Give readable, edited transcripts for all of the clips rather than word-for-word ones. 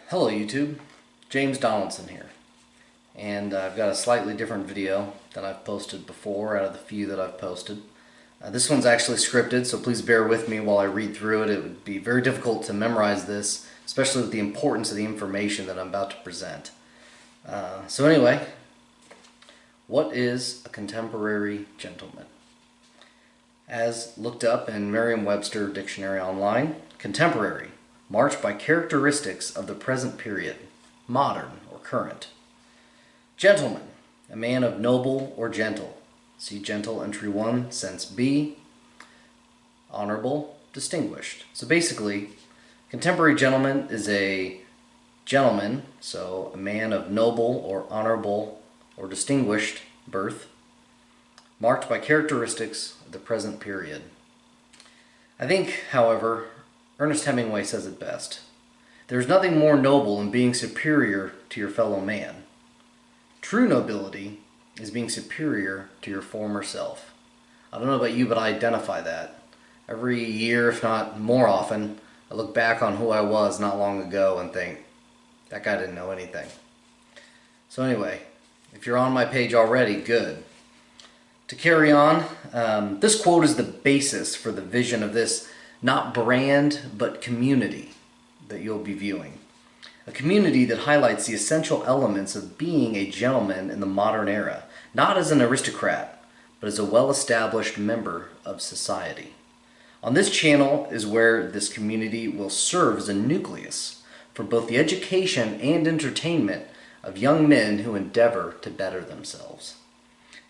Hello YouTube, James Donaldson here, and I've got a slightly different video than I've posted before out of the few that I've posted. This one's actually scripted, so please bear with me while I read through it. It would be very difficult to memorize this, especially with the importance of the information that I'm about to present. So anyway, what is a contemporary gentleman? As looked up in Merriam-Webster Dictionary Online, contemporary, marked by characteristics of the present period, modern or current. Gentleman, a man of noble or gentle. See gentle entry 1, sense B. Honorable, distinguished. So basically, contemporary gentleman is a gentleman, so a man of noble or honorable or distinguished birth, marked by characteristics of the present period. I think, however, Ernest Hemingway says it best. There is nothing more noble in being superior to your fellow man. True nobility is being superior to your former self. I don't know about you, but I identify that. Every year, if not more often, I look back on who I was not long ago and think, that guy didn't know anything. So anyway, if you're on my page already, good. To carry on, this quote is the basis for the vision of this not brand, but community that you'll be viewing. A community that highlights the essential elements of being a gentleman in the modern era, not as an aristocrat, but as a well-established member of society. On this channel is where this community will serve as a nucleus for both the education and entertainment of young men who endeavor to better themselves.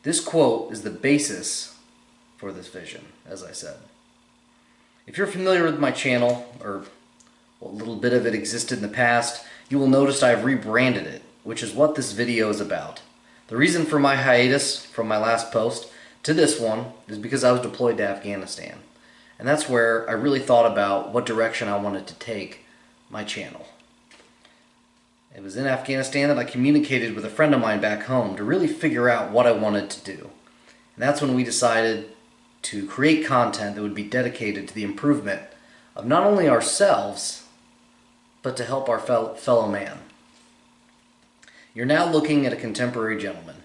This quote is the basis for this vision, as I said. If you're familiar with my channel, or a little bit of it existed in the past, you will notice I've rebranded it, which is what this video is about. The reason for my hiatus from my last post to this one is because I was deployed to Afghanistan. And that's where I really thought about what direction I wanted to take my channel. It was in Afghanistan that I communicated with a friend of mine back home to really figure out what I wanted to do. And that's when we decided to create content that would be dedicated to the improvement of not only ourselves, but to help our fellow man. You're now looking at a contemporary gentleman.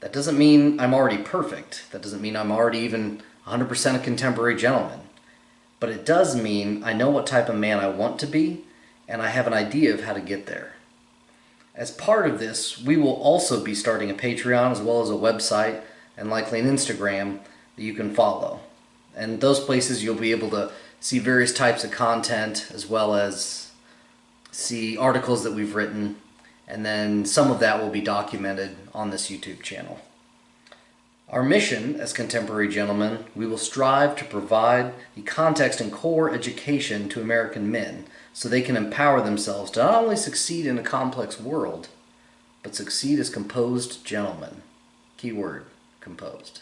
That doesn't mean I'm already perfect. That doesn't mean I'm already even 100% a contemporary gentleman. But it does mean I know what type of man I want to be, and I have an idea of how to get there. As part of this, we will also be starting a Patreon as well as a website and likely an Instagram that you can follow. And those places you'll be able to see various types of content as well as see articles that we've written, and then some of that will be documented on this YouTube channel. Our mission as contemporary gentlemen, we will strive to provide the context and core education to American men so they can empower themselves to not only succeed in a complex world, but succeed as composed gentlemen. Keyword, composed.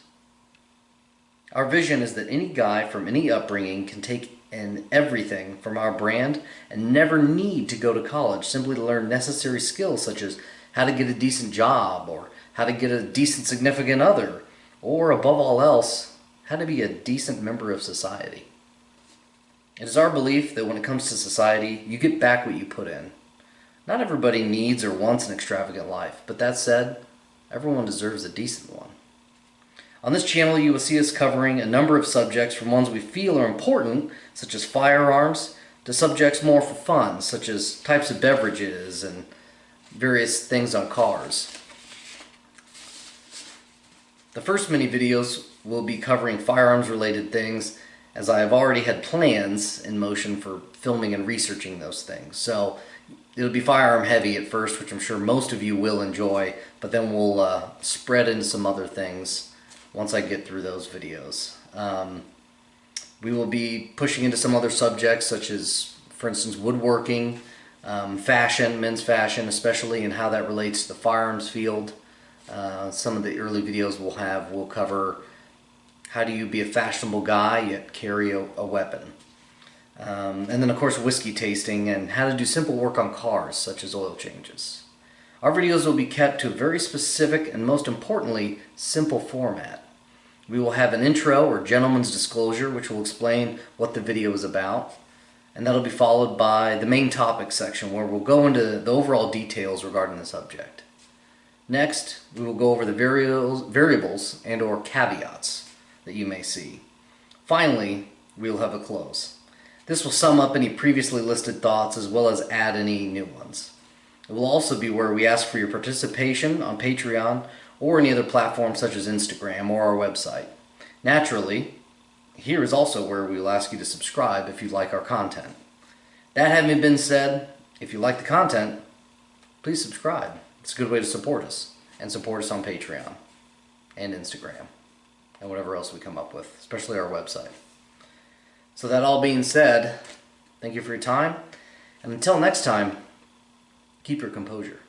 Our vision is that any guy from any upbringing can take in everything from our brand and never need to go to college simply to learn necessary skills such as how to get a decent job or how to get a decent significant other, or above all else, how to be a decent member of society. It is our belief that when it comes to society, you get back what you put in. Not everybody needs or wants an extravagant life, but that said, everyone deserves a decent one. On this channel, you will see us covering a number of subjects from ones we feel are important, such as firearms, to subjects more for fun, such as types of beverages and various things on cars. The first mini videos will be covering firearms related things, as I have already had plans in motion for filming and researching those things. So it'll be firearm heavy at first, which I'm sure most of you will enjoy, but then we'll spread into some other things once I get through those videos. We will be pushing into some other subjects such as, for instance, woodworking, fashion, men's fashion especially, and how that relates to the firearms field. Some of the early videos will cover how do you be a fashionable guy yet carry a weapon. And then of course whiskey tasting and how to do simple work on cars such as oil changes. Our videos will be kept to a very specific and most importantly simple format. We will have an intro or gentleman's disclosure which will explain what the video is about. and that'll be followed by the main topic section where we'll go into the overall details regarding the subject. Next, we will go over the variables and or caveats that you may see. Finally, we will have a close. This will sum up any previously listed thoughts as well as add any new ones. It will also be where we ask for your participation on Patreon or any other platform such as Instagram or our website. Naturally, here is also where we will ask you to subscribe if you like our content. That having been said, if you like the content, please subscribe. It's a good way to support us, and support us on Patreon and Instagram and whatever else we come up with, especially our website. So that all being said, thank you for your time, and until next time, keep your composure.